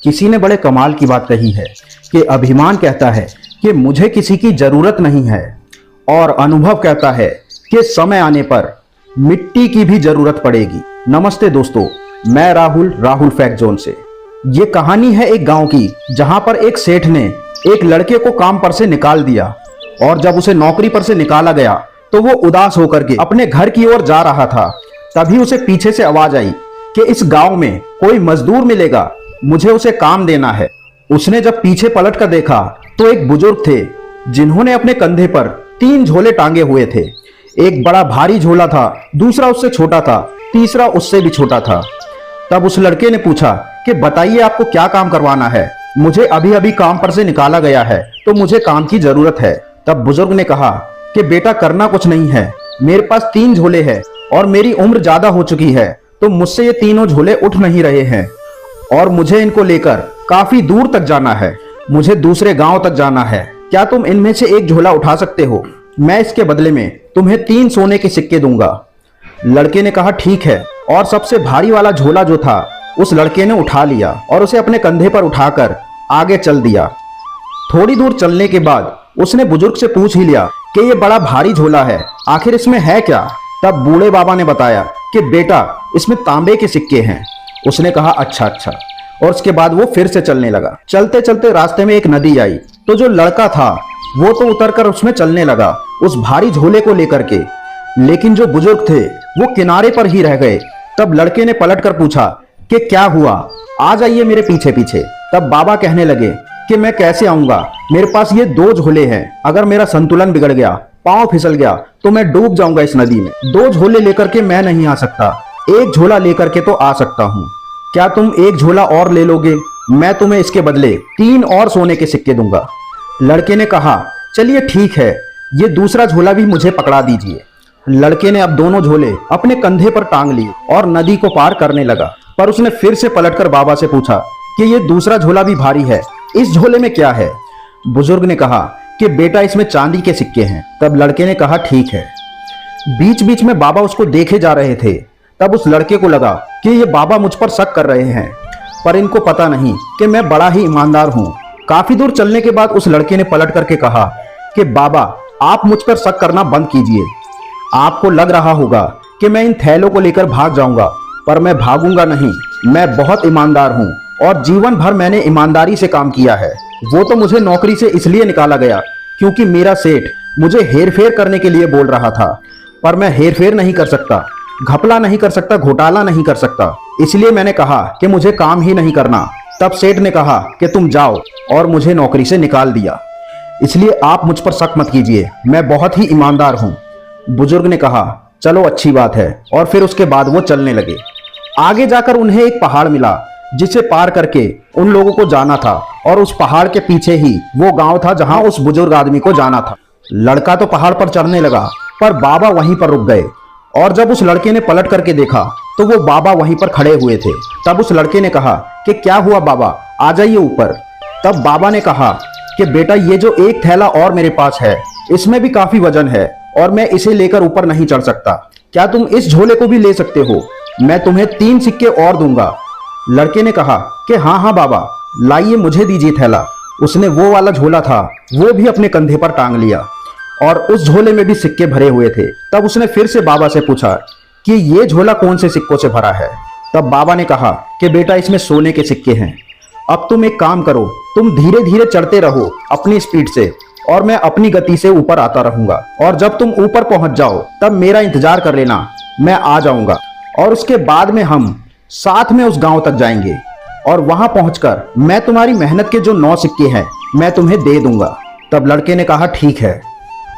किसी ने बड़े कमाल की बात कही है कि अभिमान कहता है कि मुझे किसी की जरूरत नहीं है, और अनुभव कहता है कि समय आने पर मिट्टी की भी जरूरत पड़ेगी। नमस्ते दोस्तों, मैं राहुल फैक्ट जोन से। ये कहानी है एक गांव की, जहां पर एक सेठ ने एक लड़के को काम पर से निकाल दिया, और जब उसे नौकरी पर से निकाला गया तो वो उदास होकर के अपने घर की ओर जा रहा था। तभी उसे पीछे से आवाज आई कि इस गांव में कोई मजदूर मिलेगा, मुझे उसे काम देना है। उसने जब पीछे पलट कर देखा तो एक बुजुर्ग थे जिन्होंने अपने कंधे पर 3 झोले टांगे हुए थे। एक बड़ा भारी झोला था, दूसरा उससे छोटा था, तीसरा उससे भी छोटा था। तब उस लड़के ने पूछा कि बताइए आपको क्या काम करवाना है, मुझे अभी अभी काम पर से निकाला गया है तो मुझे काम की जरूरत है। तब बुजुर्ग ने कहा कि बेटा करना कुछ नहीं है, मेरे पास 3 झोले हैं और मेरी उम्र ज्यादा हो चुकी है, तो मुझसे ये तीनों झोले उठ नहीं रहे हैं और मुझे इनको लेकर काफी दूर तक जाना है, मुझे दूसरे गांव तक जाना है। क्या तुम इनमें से एक झोला उठा सकते हो? मैं इसके बदले में तुम्हें 3 सोने के सिक्के दूंगा। लड़के ने कहा ठीक है, और सबसे भारी वाला झोला जो था उस लड़के ने उठा लिया और उसे अपने कंधे पर उठाकर आगे चल दिया। थोड़ी दूर चलने के बाद उसने बुजुर्ग से पूछ ही लिया कि ये बड़ा भारी झोला है, आखिर इसमें है क्या? तब बूढ़े बाबा ने बताया कि बेटा इसमें तांबे के सिक्के हैं। उसने कहा अच्छा, और उसके बाद वो फिर से चलने लगा। चलते चलते रास्ते में एक नदी आई, तो जो लड़का था वो तो उतरकर उसमें चलने लगा उस भारी झोले को लेकर के, लेकिन जो बुजुर्ग थे वो किनारे पर ही रह गए। तब लड़के ने पलट कर पूछा कि क्या हुआ, आ जाइए मेरे पीछे पीछे। तब बाबा कहने लगे कि मैं कैसे आऊंगा, मेरे पास ये 2 झोले हैं, अगर मेरा संतुलन बिगड़ गया, पांव फिसल गया तो मैं डूब जाऊंगा इस नदी में। 2 झोले लेकर के मैं नहीं आ सकता, 1 झोला लेकर के तो आ सकता हूँ। क्या तुम 1 झोला और ले लोगे? मैं तुम्हें इसके बदले 3 और सोने के सिक्के दूंगा। लड़के ने कहा चलिए ठीक है, ये दूसरा झोला भी मुझे पकड़ा दीजिए। लड़के ने अब दोनों झोले अपने कंधे पर टांग लिए और नदी को पार करने लगा, पर उसने फिर से पलटकर बाबा से पूछा कि ये दूसरा झोला भी भारी है, इस झोले में क्या है? बुजुर्ग ने कहा कि बेटा इसमें चांदी के सिक्के हैं। तब लड़के ने कहा ठीक है। बीच बीच में बाबा उसको देखे जा रहे थे। तब उस लड़के को लगा कि ये बाबा मुझ पर शक कर रहे हैं, पर इनको पता नहीं कि मैं बड़ा ही ईमानदार हूँ। काफी दूर चलने के बाद उस लड़के ने पलट करके कहा कि बाबा आप मुझ पर शक करना बंद कीजिए। आपको लग रहा होगा कि मैं इन थैलों को लेकर भाग जाऊंगा, पर मैं भागूंगा नहीं। मैं बहुत ईमानदार हूं और जीवन भर मैंने ईमानदारी से काम किया है। वो तो मुझे नौकरी से इसलिए निकाला गया क्योंकि मेरा सेठ मुझे हेरफेर करने के लिए बोल रहा था, पर मैं हेरफेर नहीं कर सकता, घपला नहीं कर सकता, घोटाला नहीं कर सकता, इसलिए मैंने कहा कि मुझे काम ही नहीं करना। तब सेठ ने कहा कि तुम जाओ और मुझे नौकरी से निकाल दिया, इसलिए आप मुझ पर शक मत कीजिए, मैं बहुत ही ईमानदार हूँ। बुजुर्ग ने कहा चलो अच्छी बात है, और फिर उसके बाद वो चलने लगे। आगे जाकर उन्हें एक पहाड़ मिला जिसे पार करके उन लोगों को जाना था, और उस पहाड़ के पीछे ही वो गांव था जहां उस बुजुर्ग आदमी को जाना था। लड़का तो पहाड़ पर चढ़ने लगा, पर बाबा वहीं पर रुक गए, और जब उस लड़के ने पलट करके देखा तो वो बाबा वहीं पर खड़े हुए थे। तब उस लड़के ने कहा कि क्या हुआ बाबा, आ जाइए ऊपर। तब बाबा ने कहा कि बेटा ये जो एक थैला और मेरे पास है इसमें भी काफी वजन है और मैं इसे लेकर ऊपर नहीं चढ़ सकता, क्या तुम इस झोले को भी ले सकते हो? मैं तुम्हें 3 सिक्के और दूंगा। लड़के ने कहा कि हाँ बाबा, लाइए मुझे दीजिए थैला। उसने वो वाला झोला था वो भी अपने कंधे पर टांग लिया, और उस झोले में भी सिक्के भरे हुए थे। तब उसने फिर से बाबा से पूछा कि ये झोला कौन से सिक्कों से भरा है? तब बाबा ने कहा कि बेटा इसमें सोने के सिक्के हैं। अब तुम एक काम करो, तुम धीरे धीरे चढ़ते रहो अपनी स्पीड से, और मैं अपनी गति से ऊपर आता रहूंगा, और जब तुम ऊपर पहुंच जाओ तब मेरा इंतजार कर लेना, मैं आ जाऊंगा, और उसके बाद में हम साथ में उस गांव तक जाएंगे, और वहां पहुंचकर मैं तुम्हारी मेहनत के जो 9 सिक्के हैं मैं तुम्हें दे दूंगा। तब लड़के ने कहा ठीक है,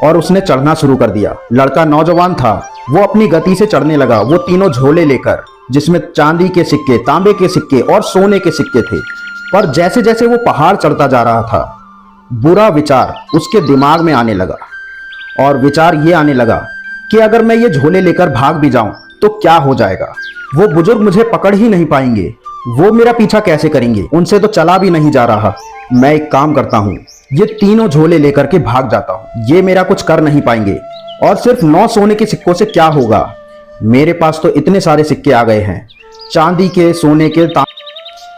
और उसने चढ़ना शुरू कर दिया। लड़का नौजवान था, वो अपनी गति से चढ़ने लगा, वो तीनों झोले लेकर, जिसमें चांदी के सिक्के, तांबे के सिक्के और सोने के सिक्के थे। पर जैसे जैसे वो पहाड़ चढ़ता जा रहा था, बुरा विचार उसके दिमाग में आने लगा, और विचार ये आने लगा कि अगर मैं ये झोले लेकर भाग भी जाऊं तो क्या हो जाएगा, वो बुजुर्ग मुझे पकड़ ही नहीं पाएंगे, वो मेरा पीछा कैसे करेंगे, उनसे तो चला भी नहीं जा रहा। मैं एक काम करता हूँ, ये तीनों झोले लेकर के भाग जाता हूँ, ये मेरा कुछ कर नहीं पाएंगे, और सिर्फ 9 सोने के सिक्कों से क्या होगा, मेरे पास तो इतने सारे सिक्के आ गए हैं, चांदी के, सोने के,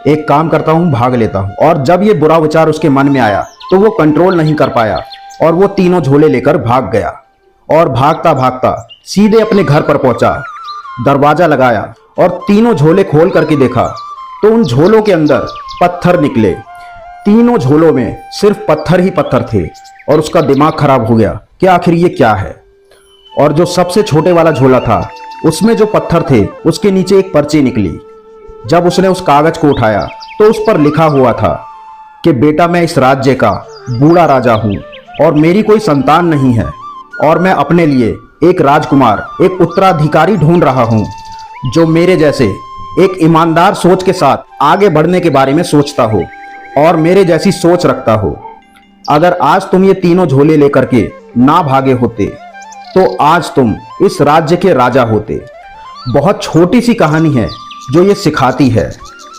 एक काम करता हूँ, भाग लेता हूँ। और जब ये बुरा विचार उसके मन में आया तो वो कंट्रोल नहीं कर पाया और वो तीनों झोले लेकर भाग गया और भागता भागता सीधे अपने घर पर पहुंचा। दरवाजा लगाया और तीनों झोले खोल करके देखा तो उन झोलों के अंदर पत्थर निकले। तीनों झोलों में सिर्फ पत्थर ही पत्थर थे और उसका दिमाग खराब हो गया कि आखिर ये क्या है। और जो सबसे छोटे वाला झोला था उसमें जो पत्थर थे उसके नीचे एक पर्ची निकली। जब उसने उस कागज को उठाया तो उस पर लिखा हुआ था कि बेटा, मैं इस राज्य का बूढ़ा राजा हूँ और मेरी कोई संतान नहीं है और मैं अपने लिए एक राजकुमार, एक उत्तराधिकारी ढूंढ रहा हूँ जो मेरे जैसे एक ईमानदार सोच के साथ आगे बढ़ने के बारे में सोचता हो और मेरे जैसी सोच रखता हो। अगर आज तुम ये तीनों झोले लेकर के ना भागे होते तो आज तुम इस राज्य के राजा होते। बहुत छोटी सी कहानी है जो ये सिखाती है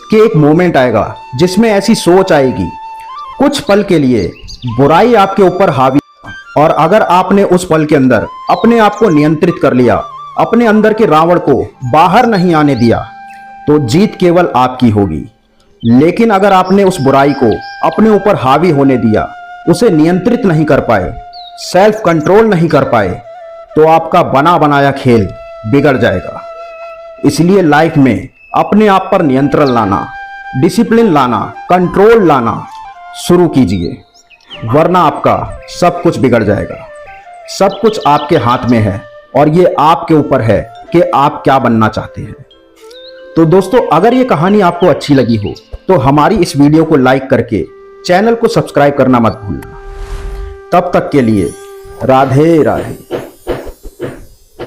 कि एक मोमेंट आएगा जिसमें ऐसी सोच आएगी, कुछ पल के लिए बुराई आपके ऊपर हावी, और अगर आपने उस पल के अंदर अपने आप को नियंत्रित कर लिया, अपने अंदर के रावण को बाहर नहीं आने दिया, तो जीत केवल आपकी होगी। लेकिन अगर आपने उस बुराई को अपने ऊपर हावी होने दिया, उसे नियंत्रित नहीं कर पाए, सेल्फ कंट्रोल नहीं कर पाए, तो आपका बना बनाया खेल बिगड़ जाएगा। इसलिए लाइफ में अपने आप पर नियंत्रण लाना, डिसिप्लिन लाना, कंट्रोल लाना शुरू कीजिए, वरना आपका सब कुछ बिगड़ जाएगा। सब कुछ आपके हाथ में है और ये आपके ऊपर है कि आप क्या बनना चाहते हैं। तो दोस्तों, अगर ये कहानी आपको अच्छी लगी हो तो हमारी इस वीडियो को लाइक करके चैनल को सब्सक्राइब करना मत भूलना। तब तक के लिए राधे राधे।